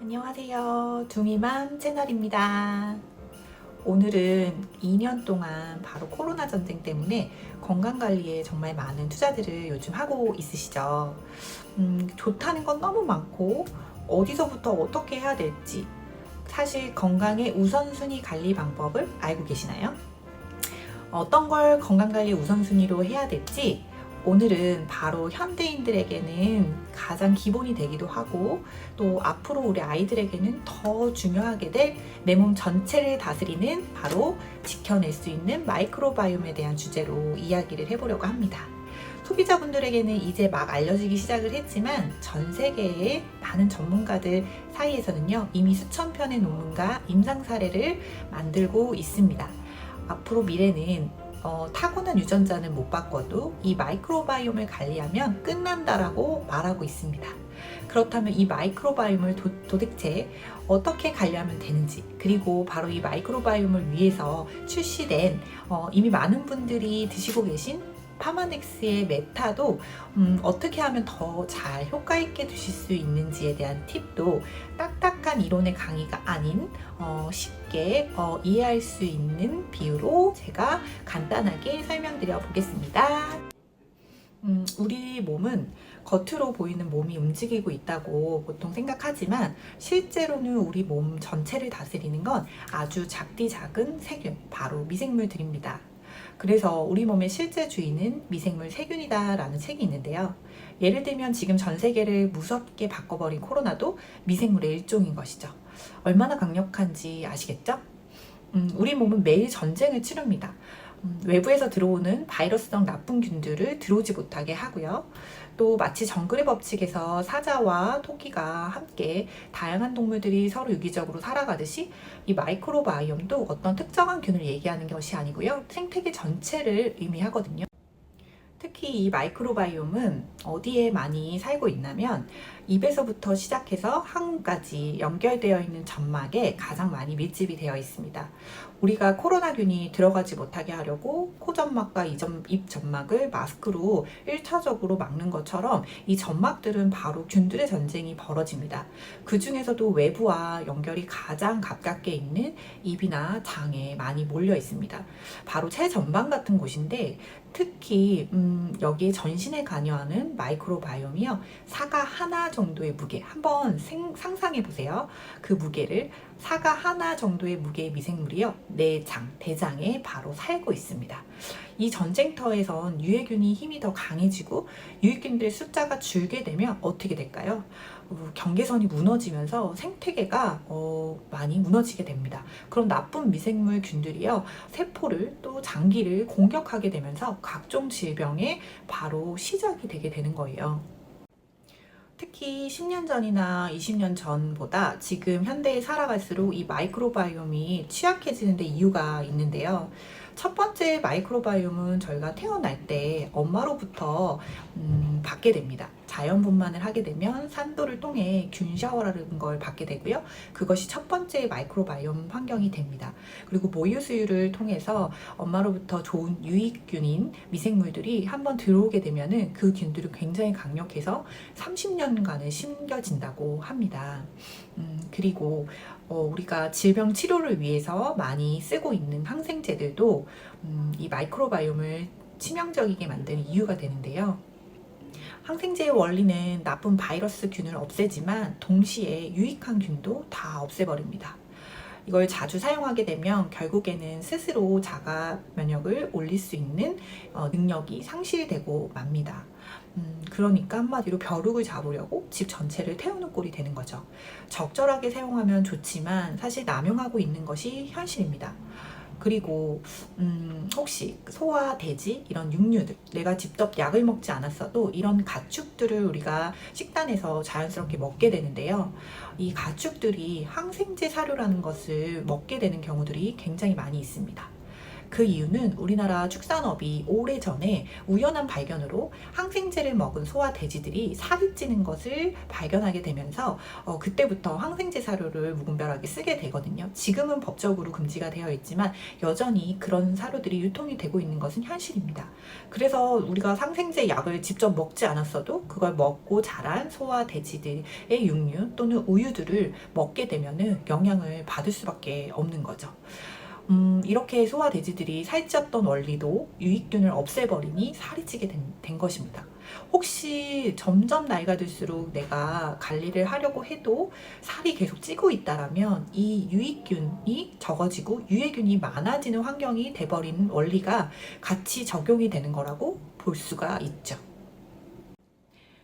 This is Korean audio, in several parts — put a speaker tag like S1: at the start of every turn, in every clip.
S1: 안녕하세요. 둥이맘 채널입니다. 오늘은 2년 동안 바로 코로나 전쟁 때문에 건강관리에 정말 많은 투자들을 요즘 하고 있으시죠. 좋다는 건 너무 많고 어디서부터 어떻게 해야 될지 사실 건강의 우선순위 관리 방법을 알고 계시나요? 어떤 걸 건강관리 우선순위로 해야 될지 오늘은 바로 현대인들에게는 가장 기본이 되기도 하고 또 앞으로 우리 아이들에게는 더 중요하게 될 내 몸 전체를 다스리는 바로 지켜낼 수 있는 마이크로바이옴에 대한 주제로 이야기를 해보려고 합니다. 소비자분들에게는 이제 막 알려지기 시작을 했지만 전 세계의 많은 전문가들 사이에서는요 이미 수천 편의 논문과 임상 사례를 만들고 있습니다. 앞으로 미래는 타고난 유전자는 못 바꿔도 이 마이크로바이옴을 관리하면 끝난다라고 말하고 있습니다. 그렇다면 이 마이크로바이옴을 도대체 어떻게 관리하면 되는지, 그리고 바로 이 마이크로바이옴을 위해서 출시된 이미 많은 분들이 드시고 계신 파마넥스의 메타도 어떻게 하면 더 잘 효과 있게 드실 수 있는지에 대한 팁도 딱딱한 이론의 강의가 아닌 쉽게 이해할 수 있는 비유로 제가 간단하게 설명드려 보겠습니다. 우리 몸은 겉으로 보이는 몸이 움직이고 있다고 보통 생각하지만 실제로는 우리 몸 전체를 다스리는 건 아주 작디 작은 세균, 바로 미생물들입니다. 그래서 우리 몸의 실제 주인은 미생물 세균이다라는 책이 있는데요. 예를 들면 지금 전 세계를 무섭게 바꿔버린 코로나도 미생물의 일종인 것이죠. 얼마나 강력한지 아시겠죠? 우리 몸은 매일 전쟁을 치릅니다. 외부에서 들어오는 바이러스성 나쁜 균들을 들어오지 못하게 하고요. 또 마치 정글의 법칙에서 사자와 토끼가 함께 다양한 동물들이 서로 유기적으로 살아가듯이 이 마이크로바이옴도 어떤 특정한 균을 얘기하는 것이 아니고요. 생태계 전체를 의미하거든요. 특히 이 마이크로바이옴은 어디에 많이 살고 있냐면 입에서부터 시작해서 항문까지 연결되어 있는 점막에 가장 많이 밀집이 되어 있습니다. 우리가 코로나균이 들어가지 못하게 하려고 코점막과 입 점막을 마스크로 1차적으로 막는 것처럼 이 점막들은 바로 균들의 전쟁이 벌어집니다. 그 중에서도 외부와 연결이 가장 가깝게 있는 입이나 장에 많이 몰려 있습니다. 바로 체전방 같은 곳인데 특히 여기에 전신에 관여하는 마이크로바이옴이요. 사과 하나 정도의 무게, 한번 상상해 보세요. 그 무게를 사과 하나 정도의 무게의 미생물이요. 내장, 대장에 바로 살고 있습니다. 이 전쟁터에선 유해균이 힘이 더 강해지고 유익균들의 숫자가 줄게 되면 어떻게 될까요? 경계선이 무너지면서 생태계가 많이 무너지게 됩니다. 그럼 나쁜 미생물 균들이요 세포를 또 장기를 공격하게 되면서 각종 질병의 바로 시작이 되게 되는 거예요. 특히 10년 전이나 20년 전보다 지금 현대에 살아갈수록 이 마이크로바이옴이 취약해지는 데 이유가 있는데요. 첫 번째 마이크로바이옴은 저희가 태어날 때 엄마로부터 받게 됩니다. 자연 분만을 하게 되면 산도를 통해 균 샤워라는 걸 받게 되고요. 그것이 첫 번째 마이크로바이옴 환경이 됩니다. 그리고 모유 수유를 통해서 엄마로부터 좋은 유익균인 미생물들이 한번 들어오게 되면은 그 균들이 굉장히 강력해서 30년간은 심겨진다고 합니다. 그리고 우리가 질병 치료를 위해서 많이 쓰고 있는 항생제들도 이 마이크로바이옴을 치명적이게 만드는 이유가 되는데요. 항생제의 원리는 나쁜 바이러스 균을 없애지만 동시에 유익한 균도 다 없애버립니다. 이걸 자주 사용하게 되면 결국에는 스스로 자가 면역을 올릴 수 있는 능력이 상실되고 맙니다. 그러니까 한마디로 벼룩을 잡으려고 집 전체를 태우는 꼴이 되는 거죠. 적절하게 사용하면 좋지만 사실 남용하고 있는 것이 현실입니다. 그리고 혹시 소와 돼지 이런 육류들, 내가 직접 약을 먹지 않았어도 이런 가축들을 우리가 식단에서 자연스럽게 먹게 되는데요. 이 가축들이 항생제 사료라는 것을 먹게 되는 경우들이 굉장히 많이 있습니다. 그 이유는 우리나라 축산업이 오래전에 우연한 발견으로 항생제를 먹은 소와 돼지들이 살이 찌는 것을 발견하게 되면서 그때부터 항생제 사료를 무분별하게 쓰게 되거든요. 지금은 법적으로 금지가 되어 있지만 여전히 그런 사료들이 유통이 되고 있는 것은 현실입니다. 그래서 우리가 항생제 약을 직접 먹지 않았어도 그걸 먹고 자란 소와 돼지들의 육류 또는 우유들을 먹게 되면은 영향을 받을 수밖에 없는 거죠. 이렇게 소와 돼지들이 살찌었던 원리도 유익균을 없애버리니 살이 찌게 된 것입니다. 혹시 점점 나이가 들수록 내가 관리를 하려고 해도 살이 계속 찌고 있다라면 이 유익균이 적어지고 유해균이 많아지는 환경이 돼버리는 원리가 같이 적용이 되는 거라고 볼 수가 있죠.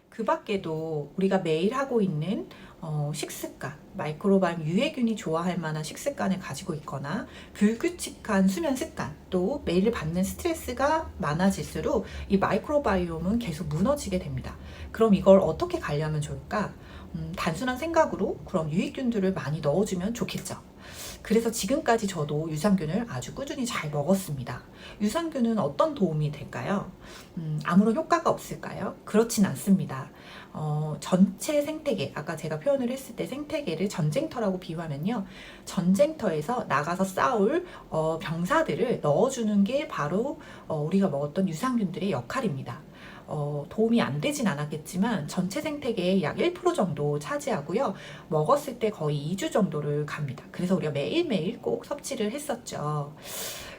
S1: 그 밖에도 우리가 매일 하고 있는 식습관, 마이크로바이옴 유해균이 좋아할 만한 식습관을 가지고 있거나 불규칙한 수면 습관, 또 매일 받는 스트레스가 많아질수록 이 마이크로바이옴은 계속 무너지게 됩니다. 그럼 이걸 어떻게 관리하면 좋을까? 단순한 생각으로 그럼 유익균들을 많이 넣어주면 좋겠죠. 그래서 지금까지 저도 유산균을 아주 꾸준히 잘 먹었습니다. 유산균은 어떤 도움이 될까요? 아무런 효과가 없을까요? 그렇진 않습니다. 전체 생태계, 아까 제가 표현을 했을 때 생태계를 전쟁터라고 비유하면요. 전쟁터에서 나가서 싸울 병사들을 넣어주는 게 바로 우리가 먹었던 유산균들의 역할입니다. 도움이 안 되진 않았겠지만 전체 생태계의 약 1% 정도 차지하고요. 먹었을 때 거의 2주 정도를 갑니다. 그래서 우리가 매일매일 꼭 섭취를 했었죠.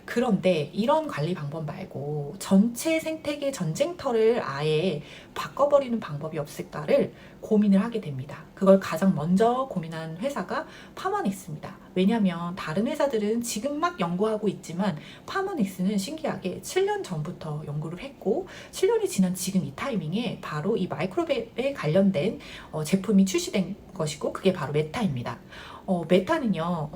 S1: 그런데 이런 관리 방법 말고 전체 생태계 전쟁터를 아예 바꿔버리는 방법이 없을까를 고민을 하게 됩니다. 그걸 가장 먼저 고민한 회사가 파머닉스입니다. 왜냐하면 다른 회사들은 지금 막 연구하고 있지만 파머닉스는 신기하게 7년 전부터 연구를 했고 7년이 지난 지금 이 타이밍에 바로 이 마이크로베에 관련된 제품이 출시된 것이고 그게 바로 메타입니다. 메타는요.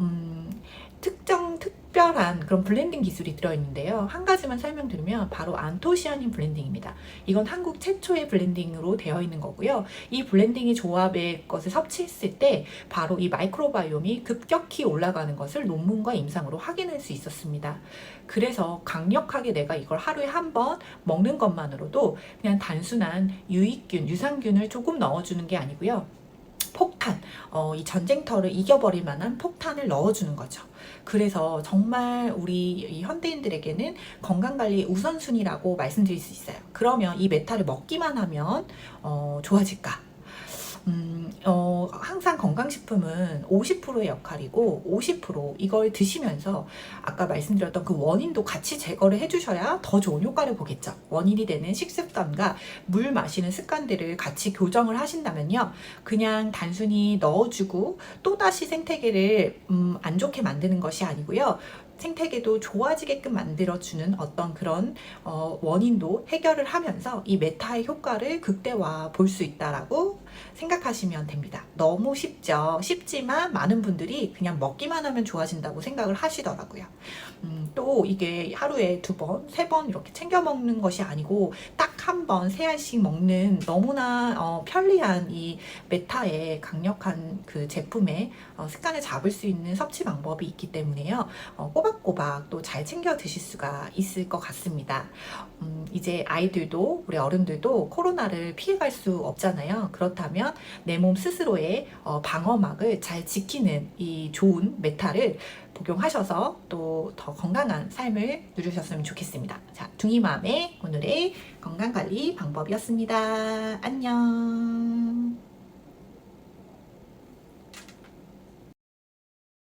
S1: 특별한 그런 블렌딩 기술이 들어있는데요. 한 가지만 설명드리면 바로 안토시아닌 블렌딩입니다. 이건 한국 최초의 블렌딩으로 되어 있는 거고요. 이 블렌딩의 조합의 것을 섭취했을 때 바로 이 마이크로바이옴이 급격히 올라가는 것을 논문과 임상으로 확인할 수 있었습니다. 그래서 강력하게 내가 이걸 하루에 한 번 먹는 것만으로도 그냥 단순한 유익균, 유산균을 조금 넣어주는 게 아니고요. 폭탄, 이 전쟁터를 이겨버릴 만한 폭탄을 넣어주는 거죠. 그래서 정말 우리 이 현대인들에게는 건강관리의 우선순위라고 말씀드릴 수 있어요. 그러면 이 메타를 먹기만 하면 좋아질까? 항상 건강식품은 50%의 역할이고 50% 이걸 드시면서 아까 말씀드렸던 그 원인도 같이 제거를 해주셔야 더 좋은 효과를 보겠죠. 원인이 되는 식습관과 물 마시는 습관들을 같이 교정을 하신다면요. 그냥 단순히 넣어주고 또다시 생태계를 안 좋게 만드는 것이 아니고요. 생태계도 좋아지게끔 만들어주는 어떤 그런 원인도 해결을 하면서 이 메타의 효과를 극대화 볼 수 있다라고 생각하시면 됩니다. 너무 쉽죠. 쉽지만 많은 분들이 그냥 먹기만 하면 좋아진다고 생각을 하시더라고요. 또 이게 하루에 2번, 3번 이렇게 챙겨 먹는 것이 아니고 딱 한 번, 3알씩 먹는 너무나 편리한 이 메타의 강력한 그 제품의 습관을 잡을 수 있는 섭취 방법이 있기 때문에요. 꼬박꼬박 또 잘 챙겨 드실 수가 있을 것 같습니다. 이제 아이들도 우리 어른들도 코로나를 피해갈 수 없잖아요. 그렇다면 내 몸 스스로의 방어막을 잘 지키는 이 좋은 메타를 복용하셔서 또 더 건강한 삶을 누리셨으면 좋겠습니다. 자, 둥이맘의 오늘의 건강관리 방법이었습니다. 안녕.